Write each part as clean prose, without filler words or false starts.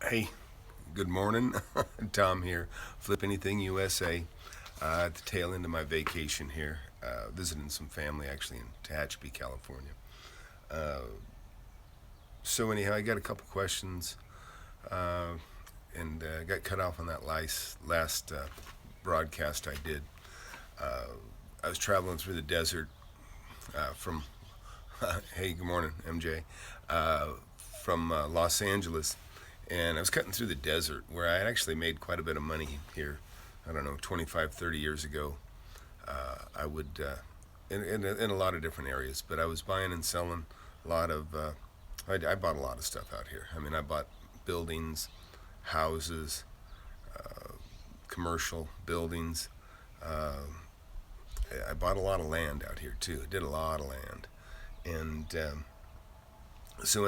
Hey, good morning. Tom here, Flip Anything USA. At the tail end of my vacation here, visiting some family actually in Tehachapi, California. Uh, so anyhow, I got a couple questions, uh, and got cut off on that last broadcast I did. Uh, I was traveling through the desert from. Hey, good morning, MJ. Uh, from Los Angeles, and I was cutting through the desert where I had actually made quite a bit of money here. I don't know, 25, 30 years ago. I would, in a lot of different areas, but I was buying and selling a lot of, I bought a lot of stuff out here. I mean, I bought buildings, houses, commercial buildings. Uh, I bought a lot of land out here too. I did a lot of land. And so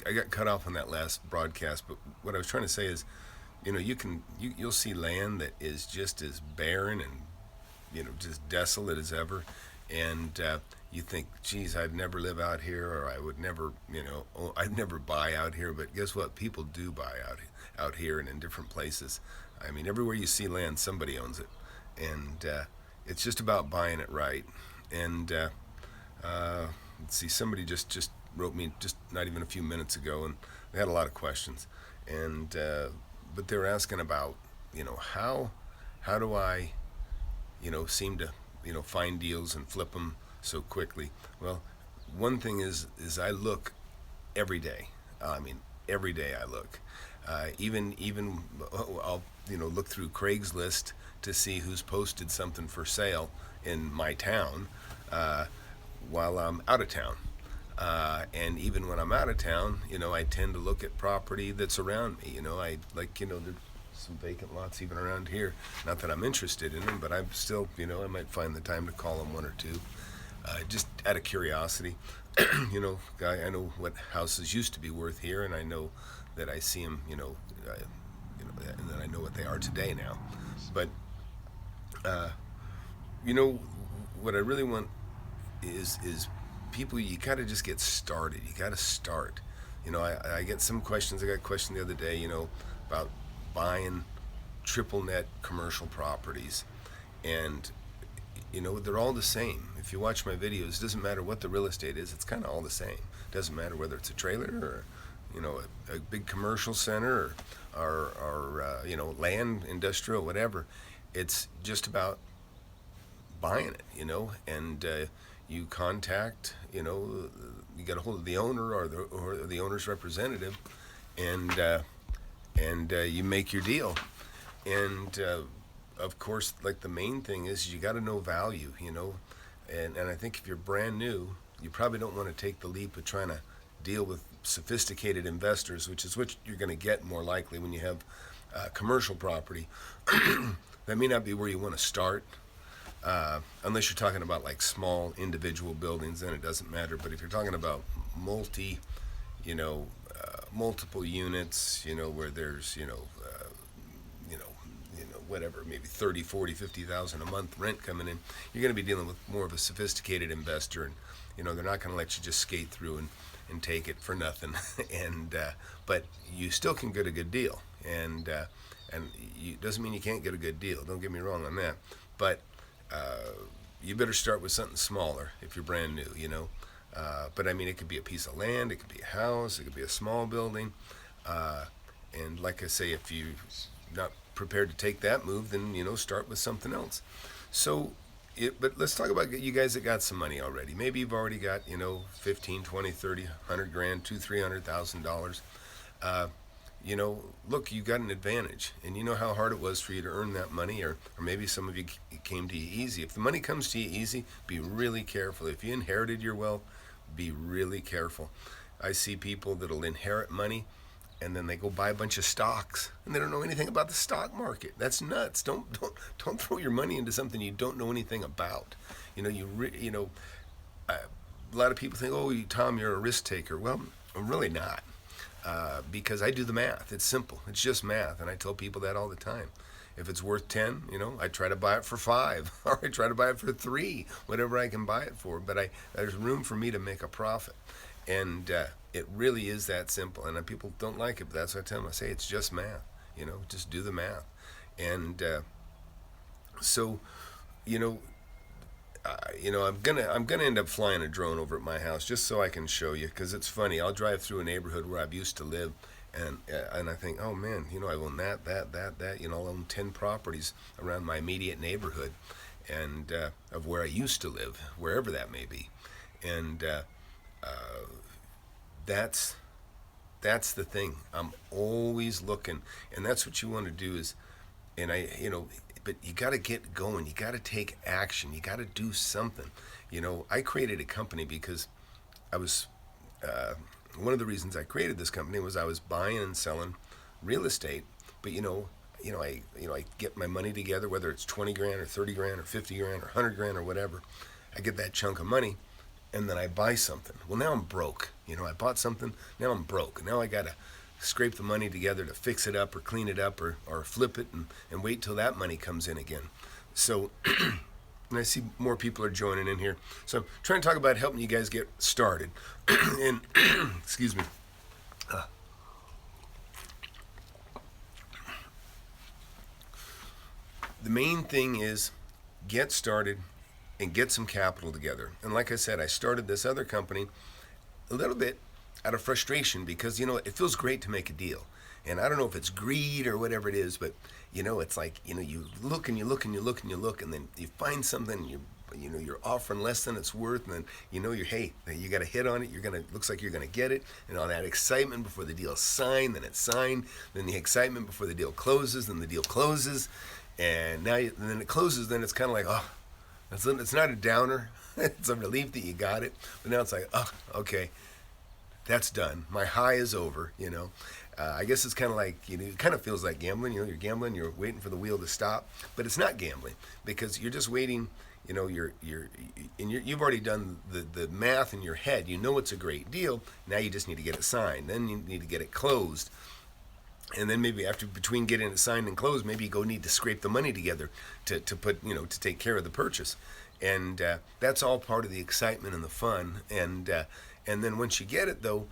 I got cut off on that last broadcast, but what I was trying to say is, you'll see land that is just as barren and just desolate as ever, and you think, geez, I'd never live out here, or I would never, I'd never buy out here. But guess what? People do buy out here and in different places. I mean, everywhere you see land, somebody owns it, and it's just about buying it right. And uh, let's see, somebody just wrote me just not even a few minutes ago, and they had a lot of questions, and but they were asking about, how do I seem to find deals and flip them so quickly. Well, one thing is I look every day. I mean, every day I look. Even I'll look through Craigslist to see who's posted something for sale in my town uh, while I'm out of town. And even when I'm out of town, I tend to look at property that's around me. I like, there's some vacant lots even around here. Not that I'm interested in them, but I'm still, I might find the time to call them one or two, just out of curiosity. I know what houses used to be worth here, and I know that I see them, and then I know what they are today now. But uh, you know, what I really want is people. You gotta just get started. You gotta start. I get some questions. I got a question the other day. About buying triple net commercial properties, and they're all the same. If you watch my videos, it doesn't matter what the real estate is. It's kind of all the same. It doesn't matter whether it's a trailer or a big commercial center or land, industrial, whatever. It's just about buying it, and you contact, you get a hold of the owner or the owner's representative, and you make your deal. And of course, like the main thing is you got to know value, and I think if you're brand new, you probably don't want to take the leap of trying to deal with sophisticated investors, which is what you're going to get more likely when you have commercial property. That may not be where you want to start, unless you're talking about like small individual buildings. Then it doesn't matter. But if you're talking about multiple units, where there's whatever, maybe 30, 40, 50,000 a month rent coming in, you're going to be dealing with more of a sophisticated investor, and they're not going to let you just skate through and take it for nothing. And but you still can get a good deal, and doesn't mean you can't get a good deal. Don't get me wrong on that, but you better start with something smaller if you're brand new. But I mean, it could be a piece of land, it could be a house, it could be a small building, and like I say, if you're not prepared to take that move, then start with something else. So but let's talk about you guys that got some money already. Maybe you've already got 15, 20, 30, 100 grand, two, $300,000. uh, Look, you got an advantage, and you know how hard it was for you to earn that money, or maybe some of you it came to you easy. If the money comes to you easy, be really careful. If you inherited your wealth, be really careful. I see people that'll inherit money, and then they go buy a bunch of stocks, and they don't know anything about the stock market. That's nuts. Don't throw your money into something you don't know anything about. A lot of people think, oh, Tom, you're a risk taker. Well, I'm really not, because I do the math. It's simple. It's just math, and I tell people that all the time. If it's worth 10, I try to buy it for 5, or I try to buy it for 3, whatever I can buy it for. But there's room for me to make a profit, And it really is that simple. And people don't like it, but that's what I tell them. I say it's just math. Just do the math. And so, you know, I'm gonna end up flying a drone over at my house just so I can show you, because it's funny. I'll drive through a neighborhood where I've used to live, and I think, oh man, I own that. I own 10 properties around my immediate neighborhood, and of where I used to live, wherever that may be, and that's that's the thing. I'm always looking, and that's what you want to do is, and but you got to get going. You got to take action. You got to do something. I created a company because I was one of the reasons I created this company was I was buying and selling real estate. But I get my money together, whether it's 20 grand or 30 grand or 50 grand or 100 grand or whatever. I get that chunk of money, and then I buy something. Well, now I'm broke. I bought something. Now I'm broke. Now I gotta scrape the money together to fix it up or clean it up or flip it and wait till that money comes in again. So, and I see more people are joining in here. So I'm trying to talk about helping you guys get started. And excuse me. The main thing is get started and get some capital together. And like I said, I started this other company a little bit out of frustration because, it feels great to make a deal. And I don't know if it's greed or whatever it is, but, it's like, you look and you look and you look and you look, and then you find something, you're offering less than it's worth, and then, you got to hit on it. Looks like you're going to get it. And all that excitement before the deal's signed, then it's signed, then the excitement before the deal closes, then the deal closes. And and then it closes, then it's kind of like, oh, it's not a downer. It's a relief that you got it. But now it's like, oh, okay, that's done. My high is over, I guess it's kind of like, it kind of feels like gambling. You're gambling, you're waiting for the wheel to stop. But it's not gambling because you're just waiting, you've already done the math in your head. You know it's a great deal. Now you just need to get it signed. Then you need to get it closed. And then maybe between getting it signed and closed, maybe you need to scrape the money together to put, to take care of the purchase. And that's all part of the excitement and the fun. And then once you get it, though,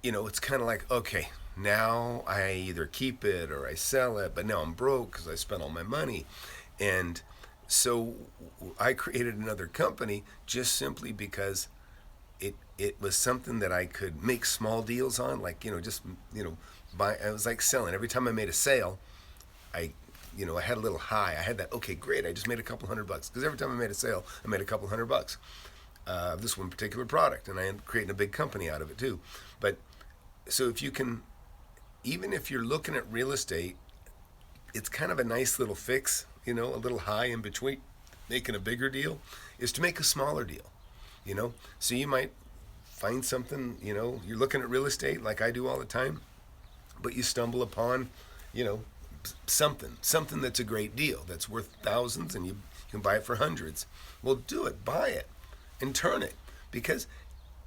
it's kind of like, okay, now I either keep it or I sell it, but now I'm broke because I spent all my money. And so I created another company just simply because it was something that I could make small deals on, like, buy. I was like selling. Every time I made a sale, I had a little high. I had that, okay, great, I just made a couple $100 because every time I made a sale, I made a couple $100 of this one particular product, and I am creating a big company out of it too. But so if you can, even if you're looking at real estate, it's kind of a nice little fix, a little high in between making a bigger deal, is to make a smaller deal, So you might find something, you're looking at real estate like I do all the time, but you stumble upon, something that's a great deal, that's worth thousands, and you can buy it for hundreds. Well, do it, buy it, and turn it, because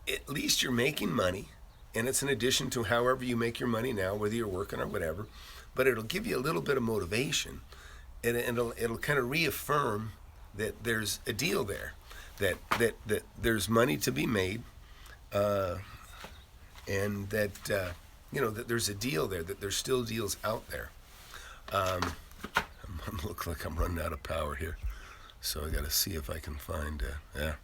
at least you're making money, and it's an addition to however you make your money now, whether you're working or whatever. But it'll give you a little bit of motivation, and it'll kind of reaffirm that there's a deal there, that there's money to be made, and that that there's a deal there, that there's still deals out there. I look like I'm running out of power here, so I got to see if I can find. Yeah,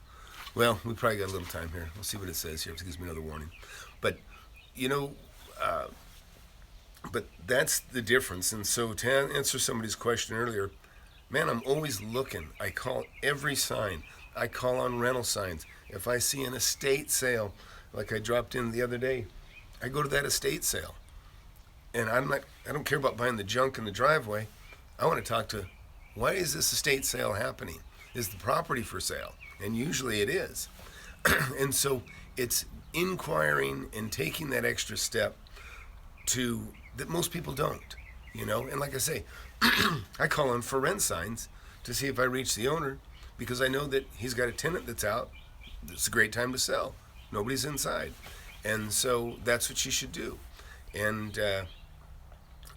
well, we probably got a little time here. We'll see what it says here. It gives me another warning, but but that's the difference. And so to answer somebody's question earlier, man, I'm always looking. I call every sign. I call on rental signs. If I see an estate sale, like I dropped in the other day, I go to that estate sale. And I don't care about buying the junk in the driveway. I want to talk to, why is this estate sale happening? Is the property for sale? And usually it is. And so it's inquiring and taking that extra step that most people don't, And like I say, I call on for rent signs to see if I reach the owner, because I know that he's got a tenant that's out. It's a great time to sell. Nobody's inside. And so that's what you should do. And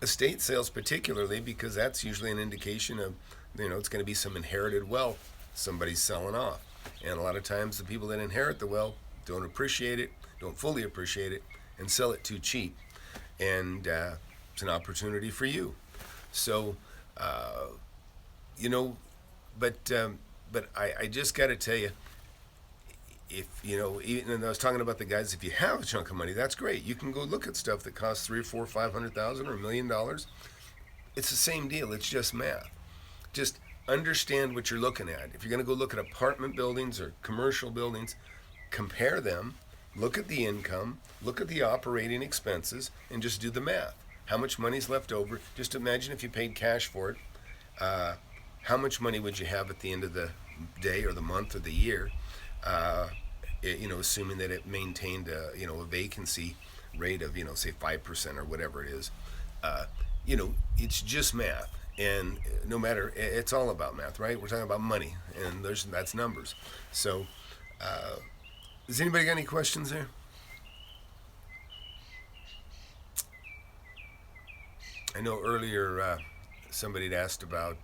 estate sales particularly, because that's usually an indication of, it's going to be some inherited wealth somebody's selling off. And a lot of times the people that inherit the wealth don't appreciate it, don't fully appreciate it, and sell it too cheap. And it's an opportunity for you. So, uh, you know, but I just got to tell you, if you know, even and I was talking about the guys. If you have a chunk of money, that's great. You can go look at stuff that costs 3 or 4, 500,000 or $1 million. It's the same deal. It's just math. Just understand what you're looking at. If you're going to go look at apartment buildings or commercial buildings, compare them, look at the income, look at the operating expenses, and just do the math. How much money's left over? Just imagine if you paid cash for it. Uh, how much money would you have at the end of the day or the month or the year? Uh, Assuming that it maintained a vacancy rate of say 5% or whatever it is. Uh, it's just math, and no matter, it's all about math, right? We're talking about money, and that's numbers. So, uh, does anybody got any questions there? I know earlier somebody had asked about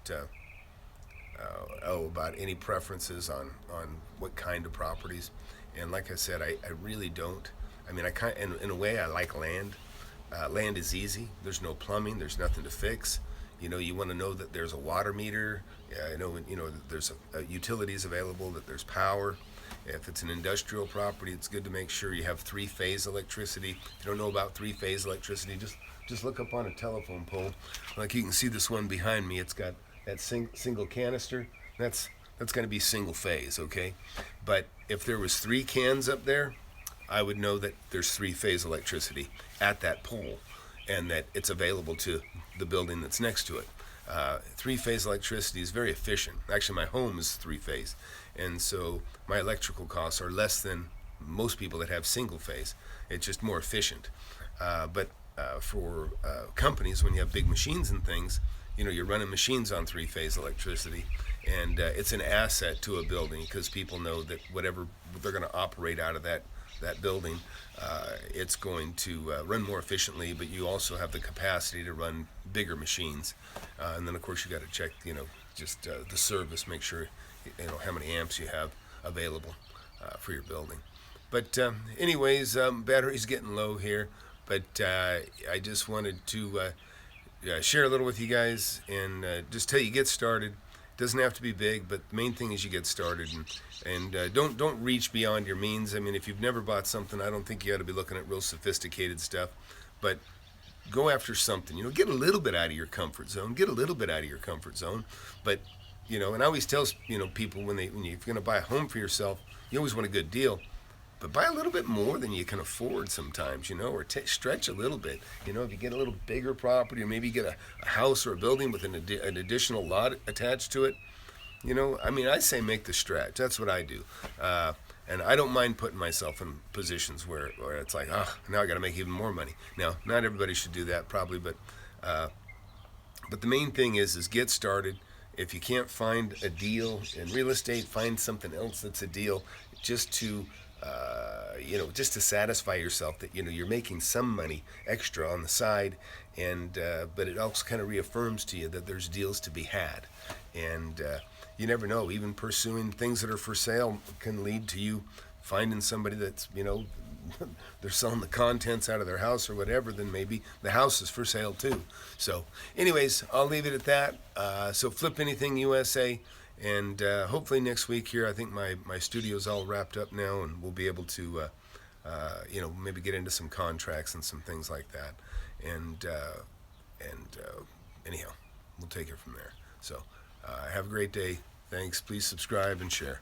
any preferences on what kind of properties, and like I said, I really don't. I mean, in a way I like land. Land is easy. There's no plumbing. There's nothing to fix. You want to know that there's a water meter. That there's utilities available. That there's power. If it's an industrial property, it's good to make sure you have three-phase electricity. If you don't know about three-phase electricity, just look up on a telephone pole. Like you can see this one behind me. It's got that single canister. That's going to be single phase, okay? But if there was 3 cans up there, I would know that there's three-phase electricity at that pole, and that it's available to the building that's next to it. Three-phase electricity is very efficient. Actually, my home is three-phase, and so my electrical costs are less than most people that have single-phase. It's just more efficient. But for companies, when you have big machines and things, you're running machines on three-phase electricity, and it's an asset to a building because people know that whatever they're going to operate out of that building, it's going to run more efficiently, but you also have the capacity to run bigger machines. And then, of course, you got to check, just the service, make sure, how many amps you have available for your building. But anyways, battery's getting low here, but I just wanted to share a little with you guys and just tell you, get started. Doesn't have to be big, but the main thing is you get started, and don't reach beyond your means. I mean, if you've never bought something, I don't think you ought to be looking at real sophisticated stuff, but go after something. Get a little bit out of your comfort zone. Get a little bit out of your comfort zone, but and I always tell people if you're going to buy a home for yourself, you always want a good deal. But buy a little bit more than you can afford sometimes, or stretch a little bit. If you get a little bigger property, or maybe get a house or a building with an additional lot attached to it, I say make the stretch. That's what I do. And I don't mind putting myself in positions where it's like, now I got to make even more money. Now, not everybody should do that probably, but the main thing is get started. If you can't find a deal in real estate, find something else that's a deal, just to just to satisfy yourself that you're making some money extra on the side, and but it also kind of reaffirms to you that there's deals to be had, and you never know. Even pursuing things that are for sale can lead to you finding somebody that's they're selling the contents out of their house or whatever. Then maybe the house is for sale too. So, anyways, I'll leave it at that. So Flip Anything USA. And hopefully next week here, I think my studio's all wrapped up now, and we'll be able to, maybe get into some contracts and some things like that. And anyhow, we'll take it from there. So have a great day. Thanks. Please subscribe and share.